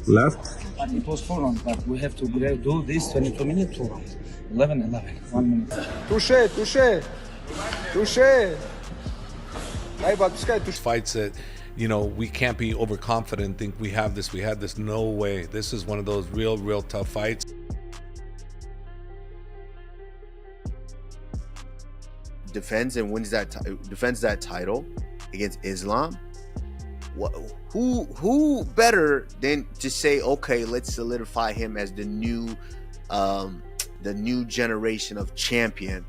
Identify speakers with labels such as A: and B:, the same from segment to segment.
A: Left.
B: But it was 4 rounds, but we have to do this 22 minutes, 2 rounds. 11, 1 minute.
C: Touché.
D: Fights that, we can't be overconfident, think we had this. No way. This is one of those real tough fights.
E: Defends and wins defends that title against Islam. Who better than to say, okay, let's solidify him as the new generation of champion.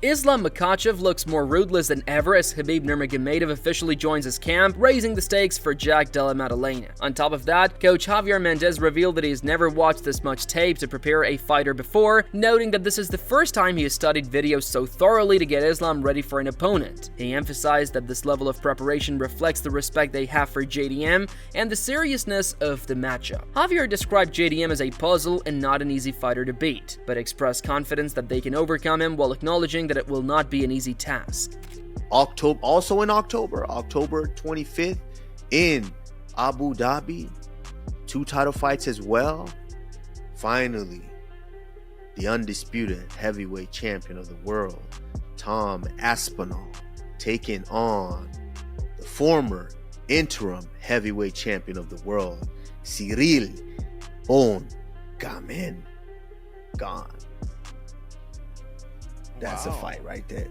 F: Islam Makhachev looks more ruthless than ever as Khabib Nurmagomedov officially joins his camp, raising the stakes for Jack Della Maddalena. On top of that, coach Javier Mendez revealed that he's never watched this much tape to prepare a fighter before, noting that this is the first time he has studied videos so thoroughly to get Islam ready for an opponent. He emphasized that this level of preparation reflects the respect they have for JDM and the seriousness of the matchup. Javier described JDM as a puzzle and not an easy fighter to beat, but expressed confidence that they can overcome him while acknowledging that it will not be an easy task.
E: October 25th in Abu Dhabi, 2 title fights as well. Finally, the undisputed heavyweight champion of the world, Tom Aspinall, taking on the former interim heavyweight champion of the world, Cyril Bon Gamen. That's a fight right there.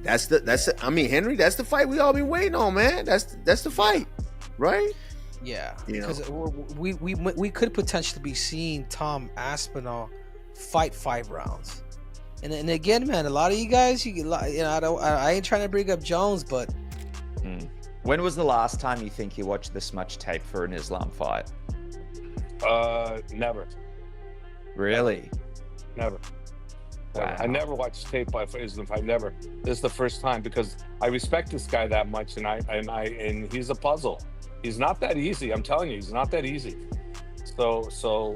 E: Henry, that's the fight we all been waiting on, man. That's the fight, right?
C: Yeah, because we could potentially be seeing Tom Aspinall fight 5 rounds, and again, man, a lot of you guys, I ain't trying to bring up Jones, but
G: when was the last time you think you watched this much tape for an Islam fight?
H: Never.
G: Really?
H: Never.
G: Wow.
H: I never watched tape by Islam fight. Never. This is the first time because I respect this guy that much, and he's a puzzle. He's not that easy. I'm telling you, he's not that easy. So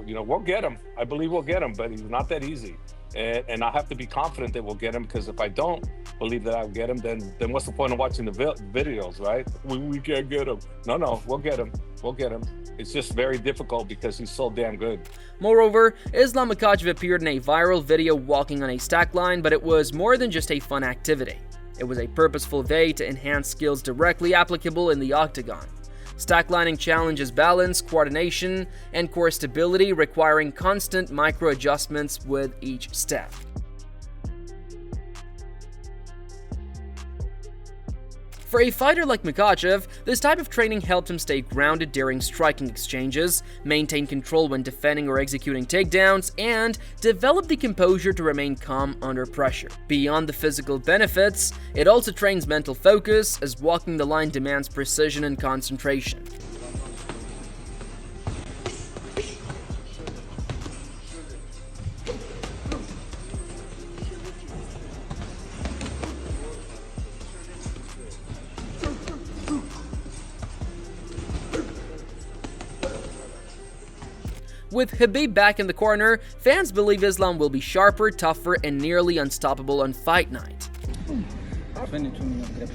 H: we'll get him. I believe we'll get him, but he's not that easy. And I have to be confident that we'll get him, because if I don't believe that I'll get him, then what's the point of watching the videos, right? We can't get him. No, we'll get him. We'll get him. It's just very difficult because he's so damn good.
F: Moreover, Islam Makhachev appeared in a viral video walking on a stack line, but it was more than just a fun activity. It was a purposeful way to enhance skills directly applicable in the octagon. Stacklining challenges balance, coordination, and core stability, requiring constant micro-adjustments with each step. For a fighter like Makhachev, this type of training helped him stay grounded during striking exchanges, maintain control when defending or executing takedowns, and develop the composure to remain calm under pressure. Beyond the physical benefits, it also trains mental focus, as walking the line demands precision and concentration. With Khabib back in the corner, fans believe Islam will be sharper, tougher, and nearly unstoppable on fight night.
B: 22 minutes.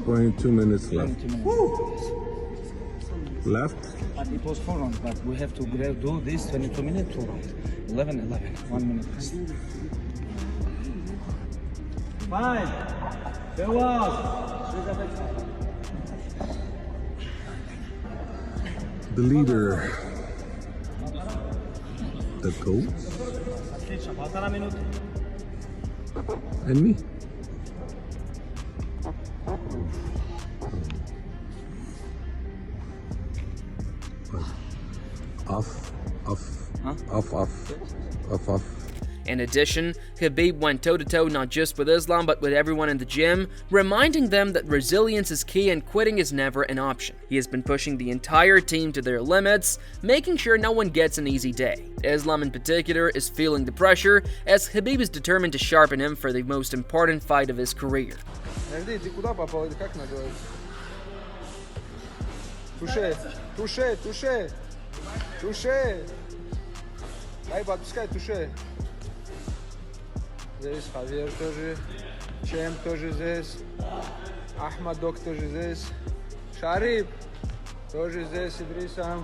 A: 22 minutes left.
B: 22 minutes.
A: Left.
B: But it was 4 rounds, but we have to do this 22 minutes, 2 rounds. 11, 1 minute. 5.
A: The leader, the coach, and me. Off.
F: In addition, Khabib went toe-to-toe not just with Islam but with everyone in the gym, reminding them that resilience is key and quitting is never an option. He has been pushing the entire team to their limits, making sure no one gets an easy day. Islam in particular is feeling the pressure, as Khabib is determined to sharpen him for the most important fight of his career.
C: Здесь Javier тоже, Чем тоже здесь, Ahmad тоже здесь, Sharif
I: Тоже здесь Идрис сам.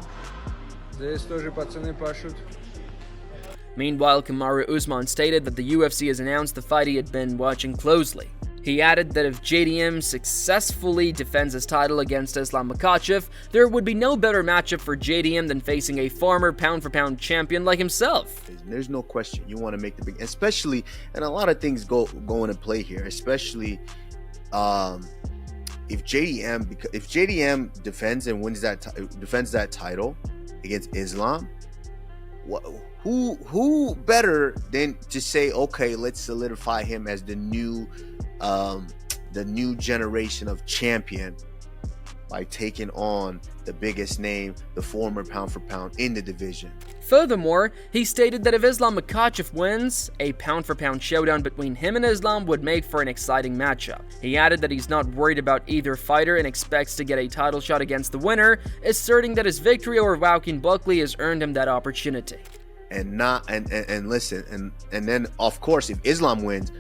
I: Здесь тоже пацаны пашут.
F: Meanwhile, Kamaru Usman stated that the UFC has announced the fight he had been watching closely. He added that if JDM successfully defends his title against Islam Makhachev, there would be no better matchup for JDM than facing a former pound-for-pound champion like himself.
E: There's no question you want to make the big, especially, and a lot of things go into play here, especially if JDM defends and wins defends that title against Islam. Who better than to say, okay, let's solidify him as the new generation of champion by taking on the biggest name, the former pound for pound in the division.
F: Furthermore, he stated that if Islam Makhachev wins, a pound for pound showdown between him and Islam would make for an exciting matchup. He added that he's not worried about either fighter and expects to get a title shot against the winner, asserting that his victory over Joaquin Buckley has earned him that opportunity.
E: And listen, and then of course if Islam wins,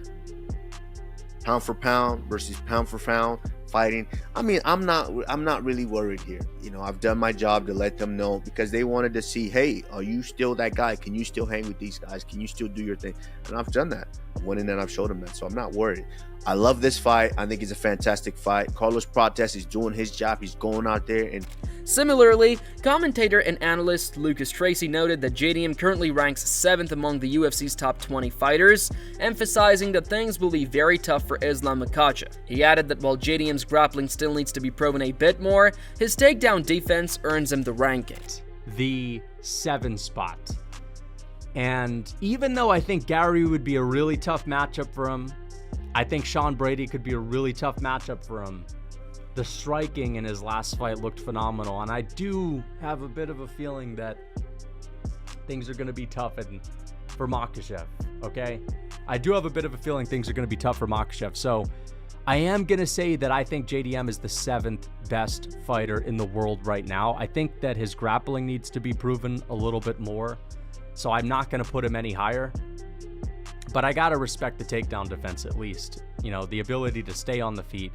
E: pound for pound versus pound for pound fighting, I mean, I'm not really worried here. You know, I've done my job to let them know, because they wanted to see, hey, are you still that guy? Can you still hang with these guys? Can you still do your thing? And I've done that. I went in and I've showed them that, so I'm not worried. I love this fight. I think it's a fantastic fight. Carlos Prates is doing his job. He's going out there and...
F: Similarly, commentator and analyst Lucas Tracy noted that JDM currently ranks 7th among the UFC's top 20 fighters, emphasizing that things will be very tough for Islam Makhachev. He added that while JDM's grappling still needs to be proven a bit more, his takedown defense earns him the ranking.
J: The 7 spot. And even though I think Gary would be a really tough matchup for him, I think Sean Brady could be a really tough matchup for him. The striking in his last fight looked phenomenal, and I do have a bit of a feeling that things are going to be tough for Makhachev, okay? I do have a bit of a feeling things are going to be tough for Makhachev, so I am going to say that I think JDM is the 7th best fighter in the world right now. I think that his grappling needs to be proven a little bit more, so I'm not going to put him any higher. But I gotta respect the takedown defense at least. You know, the ability to stay on the feet.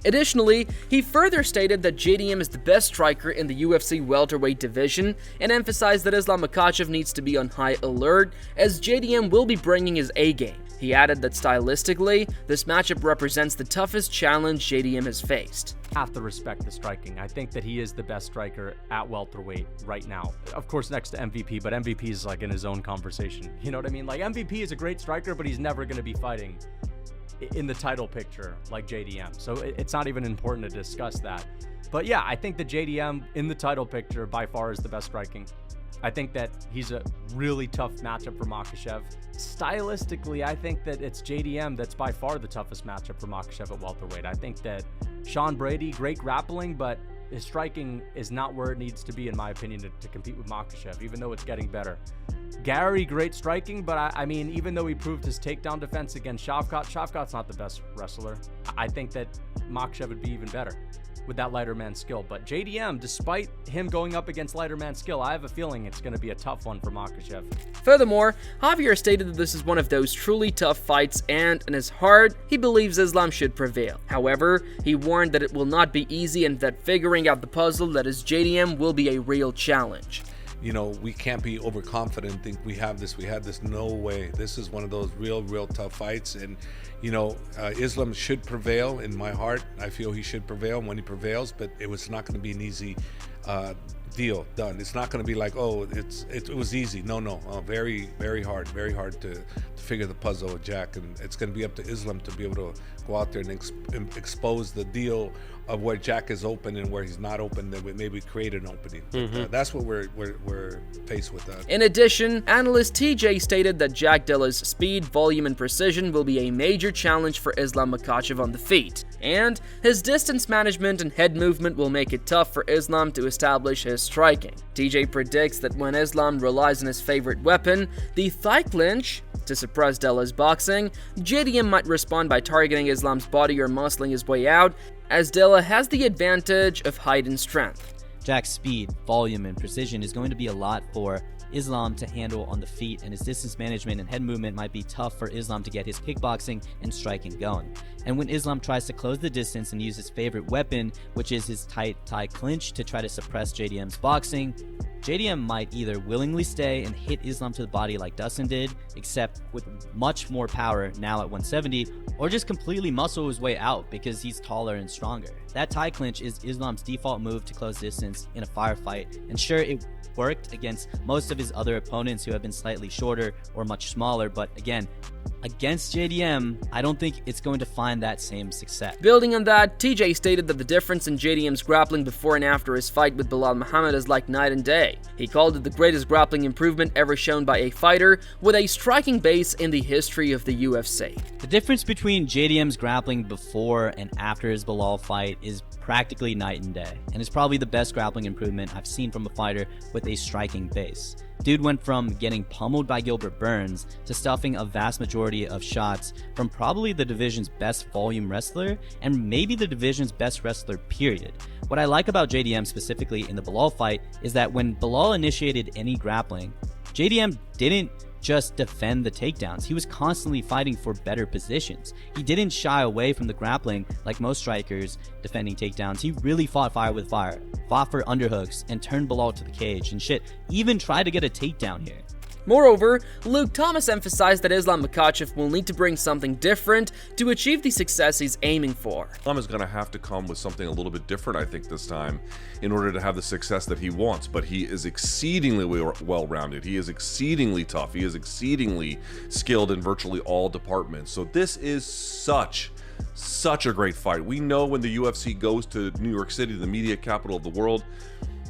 F: Additionally, he further stated that JDM is the best striker in the UFC welterweight division and emphasized that Islam Makhachev needs to be on high alert, as JDM will be bringing his A-game. He added that stylistically, this matchup represents the toughest challenge JDM has faced.
J: I have to respect the striking. I think that he is the best striker at welterweight right now. Of course, next to MVP, but MVP is like in his own conversation. You know what I mean? Like, MVP is a great striker, but he's never going to be fighting in the title picture like JDM. So it's not even important to discuss that. But yeah, I think that JDM in the title picture by far is the best striking. I think that he's a really tough matchup for Makhachev. Stylistically, I think that it's JDM that's by far the toughest matchup for Makhachev at welterweight. I think that Sean Brady, great grappling, but his striking is not where it needs to be, in my opinion, to compete with Makhachev, even though it's getting better. Gary, great striking, but I mean, even though he proved his takedown defense against Shavkat's not the best wrestler. I think that Makhachev would be even better with that lighter man skill. But JDM, despite him going up against lighter man skill, I have a feeling it's going to be a tough one for Makhachev.
F: Furthermore, Javier stated that this is one of those truly tough fights, and in his heart, he believes Islam should prevail. However, he warned that it will not be easy and that figuring out the puzzle that is JDM will be a real challenge.
D: You know, we can't be overconfident, think we had this. No way. This is one of those real tough fights. And, you know, Islam should prevail in my heart. I feel he should prevail when he prevails, but it was not going to be an easy deal done. It's not going to be like, oh, it was easy. No. Very hard to figure the puzzle with Jack. And it's going to be up to Islam to be able to go out there and expose the deal of where Jack is open and where he's not open, that would maybe create an opening. That's what we're faced with.
F: In addition, analyst TJ stated that Jack Dilla's speed, volume, and precision will be a major challenge for Islam Makhachev on the feet, and his distance management and head movement will make it tough for Islam to establish his striking. TJ predicts that when Islam relies on his favorite weapon, the thigh clinch, to suppress Dilla's boxing, JDM might respond by targeting Islam's body or muscling his way out, as Dilla has the advantage of height and strength.
K: Jack's speed, volume, and precision is going to be a lot for Islam to handle on the feet, and his distance management and head movement might be tough for Islam to get his kickboxing and striking going. And when Islam tries to close the distance and use his favorite weapon, which is his tight Thai clinch, to try to suppress JDM's boxing, JDM might either willingly stay and hit Islam to the body like Dustin did, except with much more power now at 170, or just completely muscle his way out because he's taller and stronger. That Thai clinch is Islam's default move to close distance in a firefight, and sure, it worked against most of his other opponents who have been slightly shorter or much smaller, but again, against JDM, I don't think it's going to find that same success.
F: Building on that, TJ stated that the difference in JDM's grappling before and after his fight with Belal Muhammad is like night and day. He called it the greatest grappling improvement ever shown by a fighter with a striking base in the history of the UFC.
K: The difference between JDM's grappling before and after his Belal fight is practically night and day, and it's probably the best grappling improvement I've seen from a fighter with a striking base. Dude went from getting pummeled by Gilbert Burns to stuffing a vast majority of shots from probably the division's best volume wrestler and maybe the division's best wrestler, period. What I like about JDM specifically in the Belal fight is that when Belal initiated any grappling, JDM didn't just defend the takedowns. He was constantly fighting for better positions. He didn't shy away from the grappling like most strikers defending takedowns. He really fought fire with fire, fought for underhooks, and turned Belal to the cage and shit, even tried to get a takedown here.
F: Moreover, Luke Thomas emphasized that Islam Makhachev will need to bring something different to achieve the success he's aiming for.
L: Islam is going to have to come with something a little bit different, I think, this time in order to have the success that he wants. But he is exceedingly well-rounded. He is exceedingly tough. He is exceedingly skilled in virtually all departments. So this is such a great fight. We know when the UFC goes to New York City, the media capital of the world,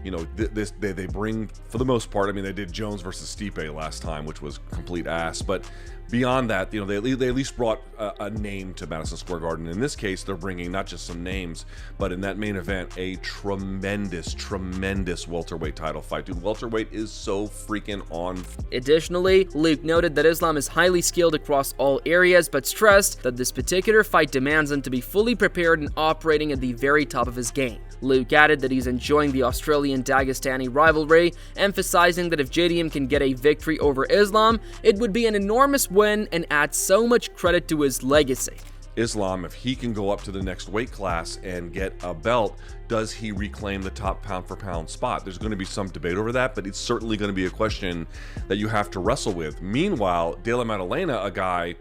L: you know, they bring, for the most part, I mean, they did Jones versus Stipe last time, which was complete ass. But beyond that, you know, they at least brought a name to Madison Square Garden. In this case, they're bringing not just some names, but in that main event, a tremendous welterweight title fight. Dude, welterweight is so freaking on.
F: Additionally, Luke noted that Islam is highly skilled across all areas, but stressed that this particular fight demands him to be fully prepared and operating at the very top of his game. Luke added that he's enjoying the Australian-Dagestani rivalry, emphasizing that if JDM can get a victory over Islam, it would be an enormous win and add so much credit to his legacy.
L: Islam, if he can go up to the next weight class and get a belt, does he reclaim the top pound-for-pound spot? There's going to be some debate over that, but it's certainly going to be a question that you have to wrestle with. Meanwhile, De La Maddalena, a guy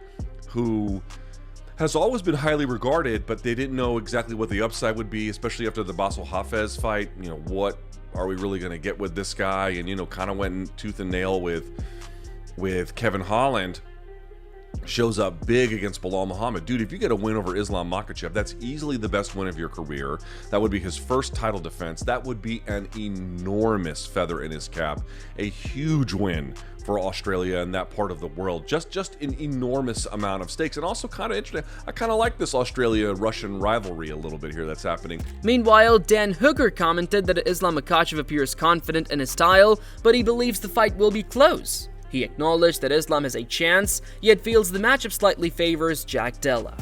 L: who has always been highly regarded, but they didn't know exactly what the upside would be, especially after the Basel Hafez fight. You know, what are we really going to get with this guy? And, you know, kind of went tooth and nail with Kevin Holland. Shows up big against Belal Muhammad. Dude, if you get a win over Islam Makhachev, that's easily the best win of your career. That would be his first title defense. That would be an enormous feather in his cap. A huge win for Australia and that part of the world. Just an enormous amount of stakes. And also kind of interesting, I kind of like this Australia-Russian rivalry a little bit here that's happening.
F: Meanwhile, Dan Hooker commented that Islam Makhachev appears confident in his style, but he believes the fight will be close. He acknowledged that Islam has a chance, yet feels the matchup slightly favors Jack Della.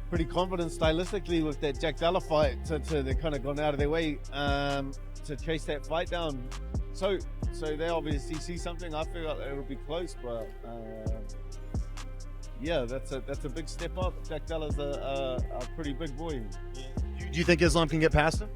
M: Pretty confident stylistically with that Jack Della fight, so they've kind of gone out of their way to chase that fight down. So they obviously see something. I feel like it'll be close, but yeah, that's a big step up. Jack Della's a pretty big boy.
E: Do you think Islam can get past him?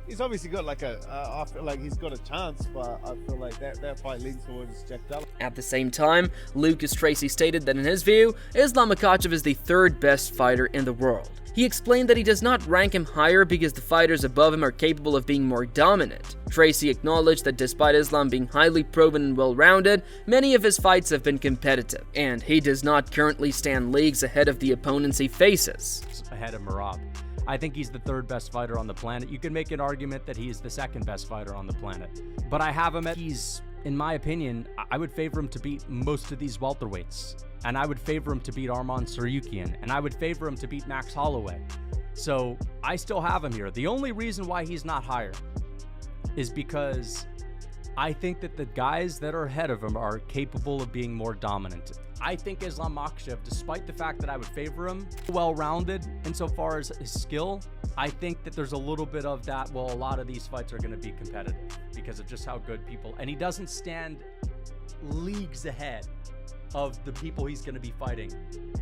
M: He's obviously got I feel like he's got a chance, but I feel like that fight leans towards Jack Della.
F: At the same time, Lucas Tracy stated that in his view, Islam Makhachev is the third best fighter in the world. He explained that he does not rank him higher because the fighters above him are capable of being more dominant. Tracy acknowledged that despite Islam being highly proven and well-rounded, many of his fights have been competitive, and he does not currently stand leagues ahead of the opponents he faces.
J: Ahead of Merab. I think he's the third best fighter on the planet. You can make an argument that he is the second best fighter on the planet. But I have him at, in my opinion, I would favor him to beat most of these welterweights. And I would favor him to beat Arman Sarukian. And I would favor him to beat Max Holloway. So I still have him here. The only reason why he's not higher is because I think that the guys that are ahead of him are capable of being more dominant. I think Islam Makhachev, despite the fact that I would favor him, well-rounded insofar as his skill, I think that there's a little bit of that. Well, a lot of these fights are going to be competitive because of just how good people, and he doesn't stand leagues ahead of the people he's going to be fighting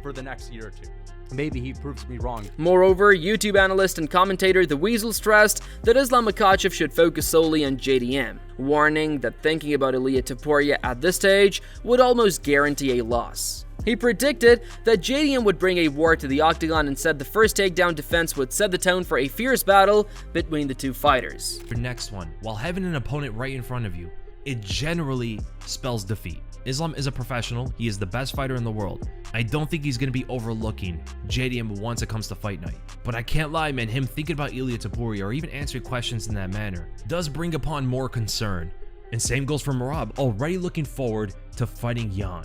J: for the next year or two. Maybe he proves me wrong.
F: Moreover, YouTube analyst and commentator The Weasel stressed that Islam Makhachev should focus solely on JDM, warning that thinking about Ilia Topuria at this stage would almost guarantee a loss. He predicted that JDM would bring a war to the octagon and said the first takedown defense would set the tone for a fierce battle between the two fighters.
N: Your next one, while having an opponent right in front of you, it generally spells defeat. Islam is a professional, he is the best fighter in the world. I don't think he's going to be overlooking JDM once it comes to fight night. But I can't lie, man, him thinking about Ilia Topuria or even answering questions in that manner does bring upon more concern. And same goes for Merab, already looking forward to fighting Jan.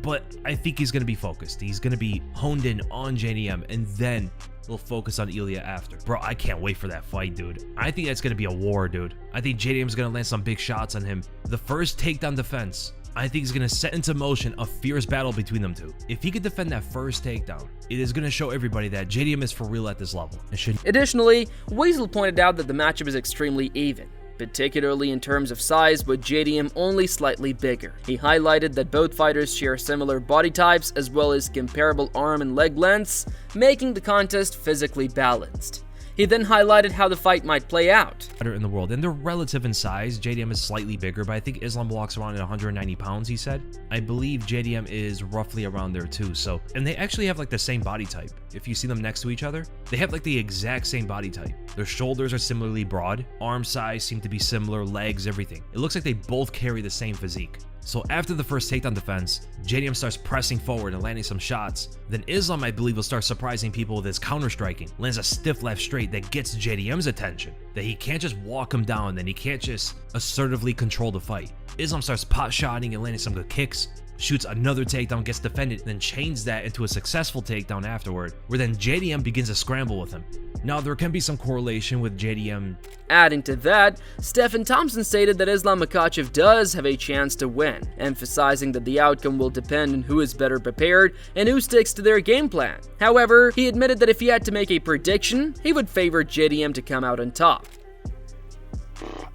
N: But I think he's going to be focused. He's going to be honed in on JDM, and then we'll focus on Ilia after. Bro, I can't wait for that fight, dude. I think that's going to be a war, dude. I think JDM's going to land some big shots on him. The first takedown defense, I think is going to set into motion a fierce battle between them two. If he could defend that first takedown, it is going to show everybody that JDM is for real at this level.
F: Additionally, Weasel pointed out that the matchup is extremely even, particularly in terms of size, with JDM only slightly bigger. He highlighted that both fighters share similar body types as well as comparable arm and leg lengths, making the contest physically balanced. He then highlighted how the fight might play out.
N: In the world, and they're relative in size. JDM is slightly bigger, but I think Islam walks around at 190 pounds, he said. I believe JDM is roughly around there too, so, and they actually have like the same body type. If you see them next to each other, they have like the exact same body type. Their shoulders are similarly broad, arm size seem to be similar, legs, everything. It looks like they both carry the same physique. So after the first takedown defense, JDM starts pressing forward and landing some shots. Then Islam, I believe, will start surprising people with his counter-striking. Lands a stiff left straight that gets JDM's attention. That he can't just walk him down, then he can't just assertively control the fight. Islam starts pot-shotting and landing some good kicks. Shoots another takedown, gets defended, and then chains that into a successful takedown afterward, where then JDM begins to scramble with him. Now, there can be some correlation with JDM.
F: Adding to that, Stephen Thompson stated that Islam Makhachev does have a chance to win, emphasizing that the outcome will depend on who is better prepared and who sticks to their game plan. However, he admitted that if he had to make a prediction, he would favor JDM to come out on top.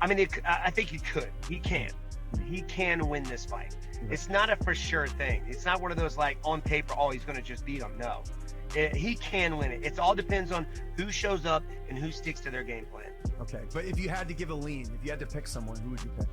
O: I mean, I think he could. He can. He can win this fight. It's not a for sure thing. It's not one of those like on paper, oh, he's going to just beat him. No. He can win it. It all depends on who shows up and who sticks to their game plan.
P: Okay, but if you had to give a lean, if you had to pick someone, who would you pick?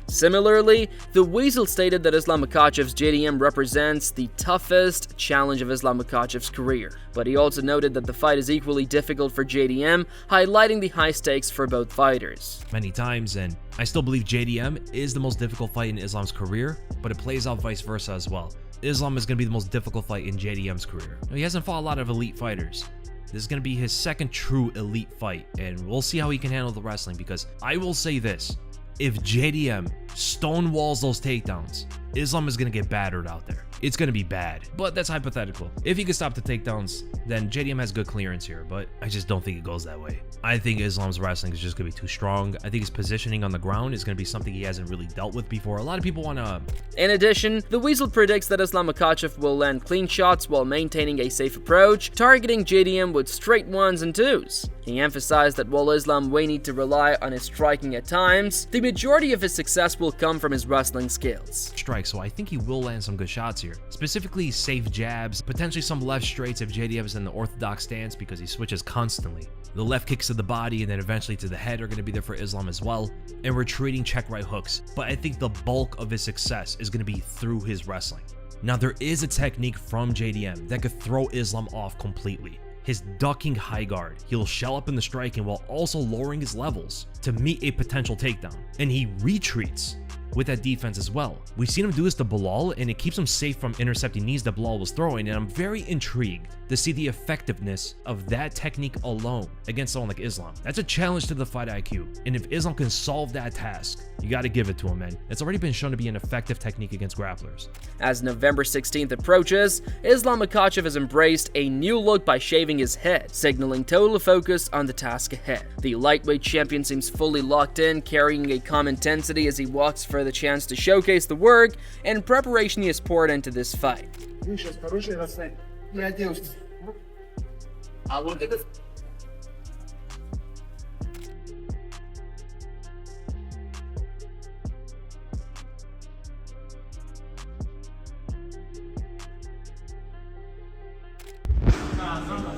F: Similarly, the Weasel stated that Islam Makhachev's JDM represents the toughest challenge of Islam Makhachev's career, but he also noted that the fight is equally difficult for JDM, highlighting the high stakes for both fighters.
N: Many times, and I still believe JDM is the most difficult fight in Islam's career, but it plays out vice versa as well. Islam is going to be the most difficult fight in JDM's career. Now, he hasn't fought a lot of elite fighters. This is going to be his second true elite fight, and we'll see how he can handle the wrestling, because I will say this. If JDM stonewalls those takedowns, Islam is going to get battered out there. It's going to be bad, but that's hypothetical. If he can stop the takedowns, then JDM has good clearance here, but I just don't think it goes that way. I think Islam's wrestling is just going to be too strong. I think his positioning on the ground is going to be something he hasn't really dealt with before. A lot of people want to...
F: In addition, the Weasel predicts that Islam Makhachev will land clean shots while maintaining a safe approach, targeting JDM with straight ones and twos. He emphasized that while Islam may need to rely on his striking at times, the majority of his success will come from his wrestling skills.
N: Strike, so I think he will land some good shots here. Specifically safe jabs, potentially some left straights if JDM is in the orthodox stance because he switches constantly. The left kicks to the body and then eventually to the head are going to be there for Islam as well, and retreating check right hooks. But I think the bulk of his success is going to be through his wrestling. Now there is a technique from JDM that could throw Islam off completely. His ducking high guard. He'll shell up in the striking while also lowering his levels to meet a potential takedown. And he retreats with that defense as well. We've seen him do this to Bilal, and it keeps him safe from intercepting knees that Bilal was throwing, and I'm very intrigued to see the effectiveness of that technique alone against someone like Islam. That's a challenge to the fight IQ, and if Islam can solve that task, you gotta give it to him, man. It's already been shown to be an effective technique against grapplers.
F: As November 16th approaches, Islam Makhachev has embraced a new look by shaving his head, signaling total focus on the task ahead. The lightweight champion seems fully locked in, carrying a calm intensity as he walks for the chance to showcase the work and preparation he has poured into this fight.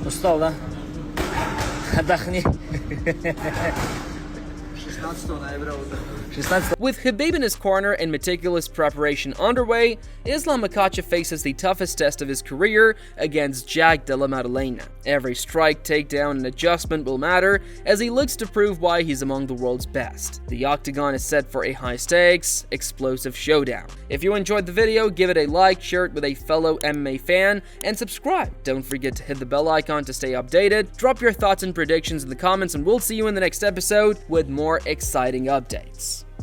Q: Устал, да? Отдохни. 16
F: With Khabib in his corner and meticulous preparation underway, Islam Makhachev faces the toughest test of his career against Jack Della Maddalena. Every strike, takedown, and adjustment will matter as he looks to prove why he's among the world's best. The octagon is set for a high-stakes, explosive showdown. If you enjoyed the video, give it a like, share it with a fellow MMA fan, and subscribe. Don't forget to hit the bell icon to stay updated. Drop your thoughts and predictions in the comments, and we'll see you in the next episode with more exciting updates.